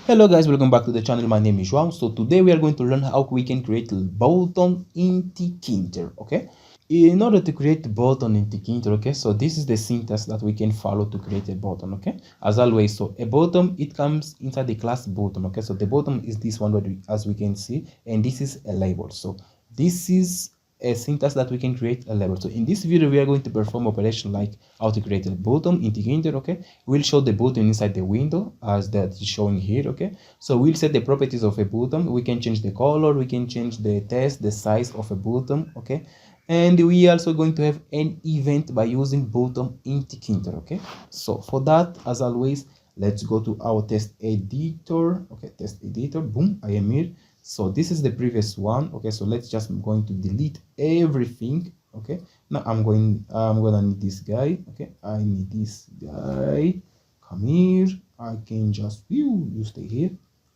Hello guys, welcome back to the channel. My name is João. So today we are going to learn how we can create a button in Tkinter. Okay, in order to create a button in Tkinter, okay, so this is the syntax that we can follow to create a button. Okay, as always, so a button, it comes inside the class button. Okay, so the button is this one, as we can see, and this is a label. So this is a syntax that we can create a label. So in this video we are going to perform operation like how to create a button in Tkinter. Okay, we'll show the button inside the window as that is showing here. Okay, so we'll set the properties of a button. We can change the color, we can change the text, the size of a button. Okay, and we also going to have an event by using button in Tkinter. Okay, so for that, as always, let's go to our test editor. Okay, test editor, boom, I am here. So this is the previous one. Okay, so let's just going to delete everything. Okay, now I'm gonna need this guy. Okay, I need this guy. Come here, I can just you stay here.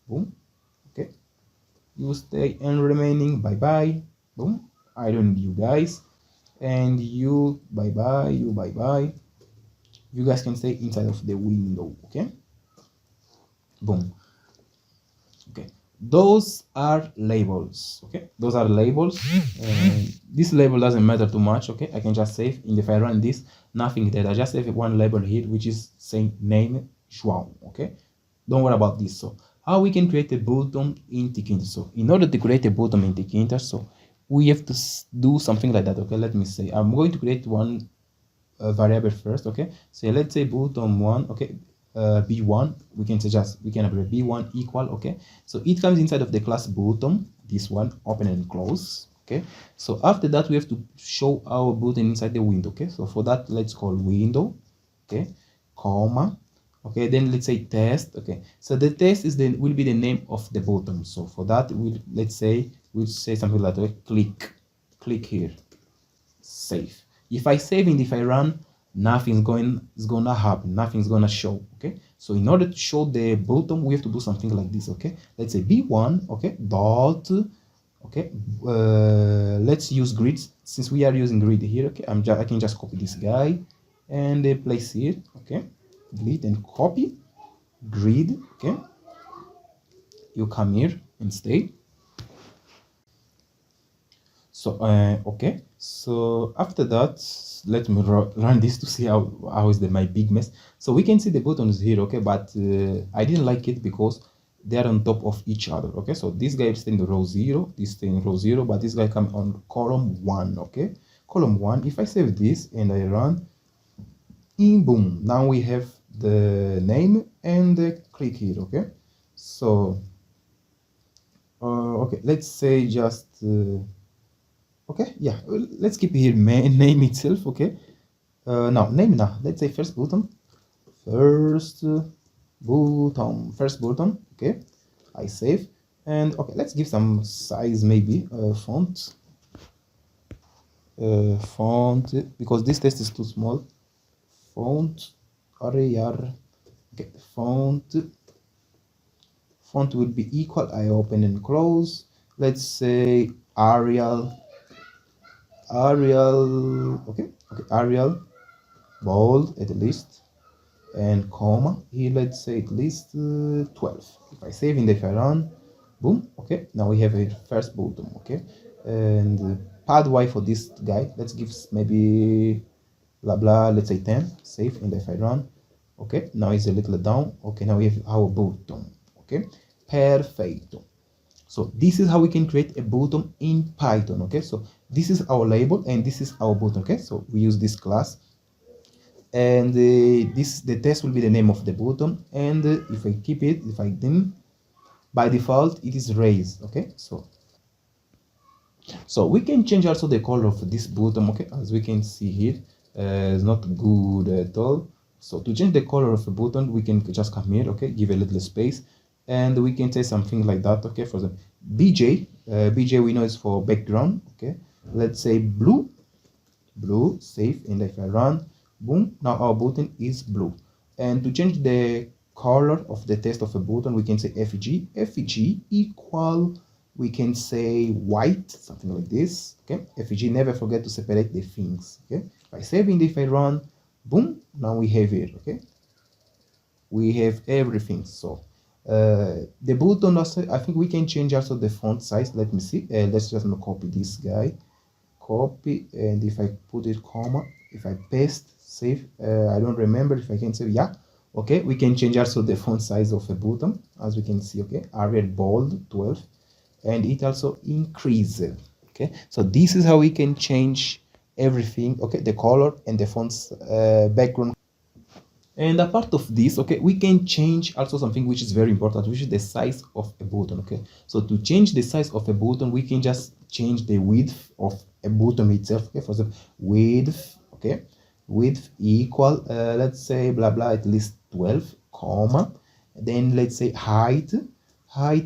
Boom. Okay, you stay and remaining. Bye bye. Boom, I don't need you guys, and you bye bye, you bye bye. You guys can stay inside of the window. Okay, boom. Okay, those are labels. Okay, those are labels. This label doesn't matter too much. Okay, I can just save, and if I run this, nothing there. I just have one label here which is saying name João. Okay, don't worry about this. So how we can create a button in Tkinter? So in order to create a button in Tkinter, so we have to do something like that. Okay, let me say I'm going to create one variable first. Okay, so let's say button one. Okay, b1, we can suggest we can abbreviate b1 equal. Okay, so it comes inside of the class button, this one, open and close. Okay, so after that we have to show our button inside the window. Okay, so for that let's call window. Okay, comma. Okay, then let's say test. Okay, so the test is then will be the name of the button. So for that we'll say something like click here, save. If I save and if I run, nothing's gonna happen, nothing's gonna show. Okay, so in order to show the button, we have to do something like this. Okay, let's say b1. Okay, dot. Okay, let's use grids since we are using grid here. Okay, I can just copy this guy and place here. Okay, delete and copy grid. Okay, you come here and stay. So okay, so after that, let me run this to see how is my big mess. So we can see the buttons here. Okay, but I didn't like it because they are on top of each other. Okay, so this guy is in the row 0, this thing in row 0, but this guy come on column 1. Okay, column 1. If I save this and I run, boom, now we have the name and the click here. Okay, so okay, let's say just okay, yeah, let's keep here name itself. Okay, now name now, let's say first button. Okay, I save, and okay, let's give some size, maybe font because this text is too small. Font Arial. Okay, font will be equal, I open and close, let's say Arial. Okay, Arial bold at least, and comma here, let's say at least 12. If I save and if I run, boom. Okay, now we have a first button. Okay, and pad y for this guy, let's give maybe blah blah, let's say 10. Save, and if I run, okay, now it's a little down. Okay, now we have our button. Okay, perfecto. So this is how we can create a button in Python. Okay, so this is our label and this is our button. Okay, so we use this class, and the test will be the name of the button, and if I keep it, if I didn't, by default it is raised. Okay, so we can change also the color of this button. Okay, as we can see here, it's not good at all. So to change the color of the button, we can just come here. Okay, give a little space, and we can say something like that. Okay, for the BJ, BJ we know is for background. Okay, let's say blue, save, and if I run, boom, now our button is blue. And to change the color of the text of a button, we can say FG equal, we can say white, something like this. Okay, FG, never forget to separate the things. Okay, if I save and if I run, boom, now we have it. Okay, we have everything. So the button also, I think we can change also the font size. Let me see. Let's just copy this guy, copy, and if I put it comma, if I paste, save, I don't remember if I can save. Yeah, okay, we can change also the font size of a button, as we can see. Okay, Arial bold 12, and it also increases. Okay, so this is how we can change everything. Okay, the color and the font's background. And apart of this, okay, we can change also something which is very important, which is the size of a button. Okay, so to change the size of a button, we can just change the width of a button itself. Okay, for example, width, okay, width equal, let's say blah blah, at least 12, comma, then let's say height,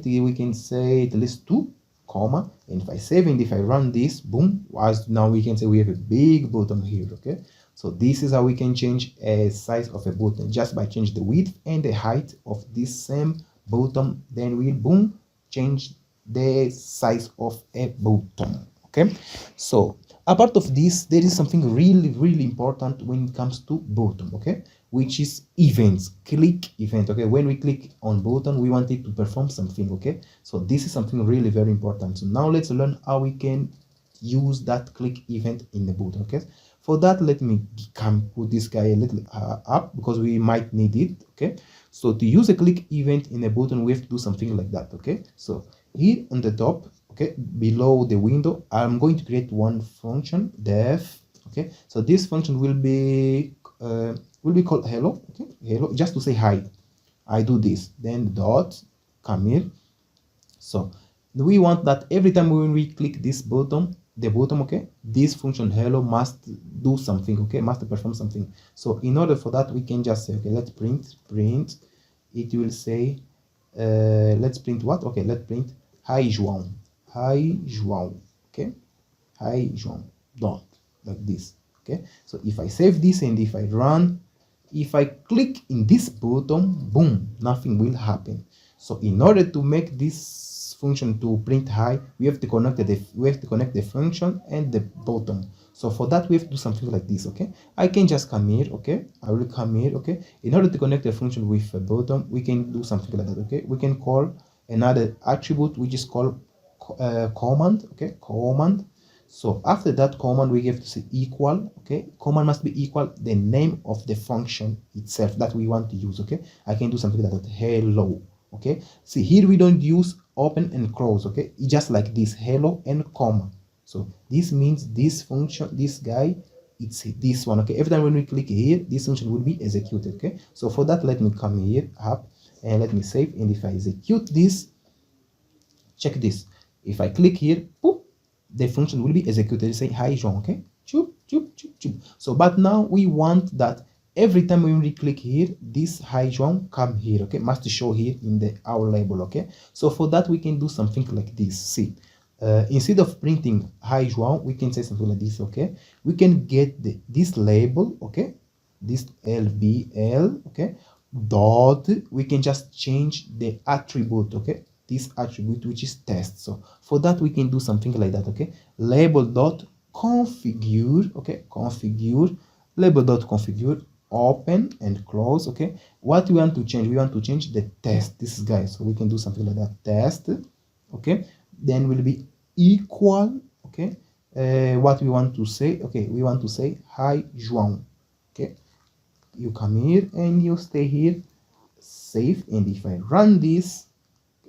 we can say at least 2, comma, and if I save and if I run this, boom, as now we can say we have a big button here. Okay, so this is how we can change a size of a button, just by changing the width and the height of this same button. Then we boom change the size of a button. Okay, so apart of this, there is something really important when it comes to button. Okay, which is events, click event. Okay, when we click on button, we want it to perform something. Okay, so this is something really very important. So now let's learn how we can use that click event in the button. Okay, for that, let me come put this guy a little up, because we might need it. Okay, so to use a click event in a button, we have to do something like that. Okay, so here on the top, okay, below the window, I'm going to create one function, def. Okay, so this function will be called hello. Okay, hello, just to say hi. I do this, then dot, come here. So we want that every time when we click this button, the button, okay, this function hello must do something. Okay, must perform something. So in order for that, we can just say, okay, let's print. It will say, let's print what? Okay, let's print hi João. Okay, hi João, dot, like this. Okay, so if I save this and if I run, if I click in this button, boom, nothing will happen. So in order to make this function to print hi, we have to connect the function and the button. So for that, we have to do something like this. Okay, I can just come here. Okay, I will come here. Okay, in order to connect the function with a button, we can do something like that. Okay, we can call another attribute which is called command. Okay, command. So after that command, we have to say equal. Okay, command must be equal the name of the function itself that we want to use. Okay, I can do something like that, hello. Okay, see here we don't use open and close. Okay, it's just like this, hello and comma. So this means this function, this guy, it's this one. Okay, every time when we click here, this function will be executed. Okay, so for that, let me come here up and let me save, and if I execute this, check this. If I click here, boop, the function will be executed. Say hi João. Okay, choop choop choop choop. So but now we want that every time when we click here, this hi João come here. Okay, must show here in the our label. Okay, so for that, we can do something like this. See, instead of printing hi João, we can say something like this. Okay, we can get this label. Okay, this LBL. Okay, dot, we can just change the attribute. Okay, this attribute which is test. So for that, we can do something like that. Okay, label dot configure. Okay, configure, label dot configure, open and close. Okay, what we want to change, we want to change the test, this guy. So we can do something like that, test. Okay, then will be equal. Okay, what we want to say, okay, we want to say hi João. Okay, you come here and you stay here, save, and if I run this,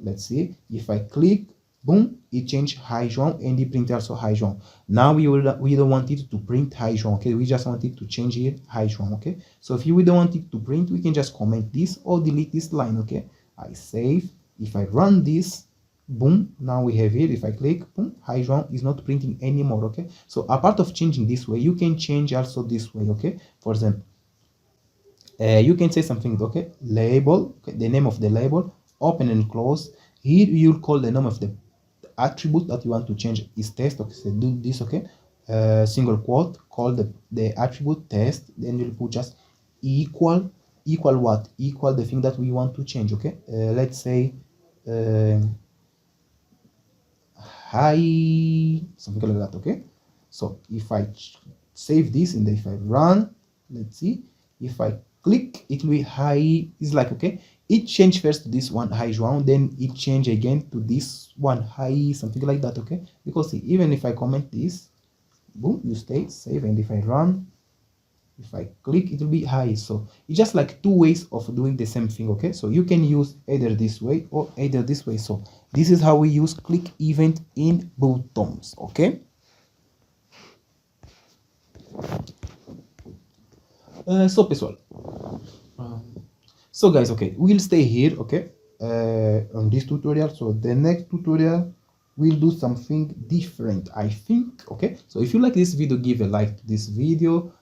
let's see, if I click, boom, it changed hi João, and it printed also hi João. Now we don't want it to print hi João. Okay, we just want it to change here hi João. Okay, so if we don't want it to print, we can just comment this or delete this line. Okay, I save, if I run this, boom, now we have here, if I click, boom, hi João is not printing anymore. Okay, so apart of changing this way, you can change also this way. Okay, for example, you can say something. Okay, label, okay, the name of the label, open and close. Here you'll call the name of the attribute that you want to change is test. Okay, so do this. Okay, single quote, call the attribute test, then you'll put just equal what, equal the thing that we want to change. Okay, let's say hi, something like that. Okay, so if I save this and if I run, let's see, if I click, it will be hi. It's like, okay, it change first to this one, hi João, then it change again to this one, hi, something like that. Okay, because even if I comment this, boom, you stay, save, and if I run, if I click, it will be high. So it's just like two ways of doing the same thing. Okay, so you can use either this way or either this way. So this is how we use click event in buttons. Okay, so pessoal, so guys, okay, we'll stay here, okay, on this tutorial. So the next tutorial we'll do something different, I think. Okay, so if you like this video, give a like to this video,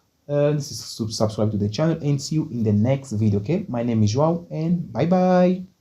subscribe to the channel, and see you in the next video. Okay, my name is João, and bye bye.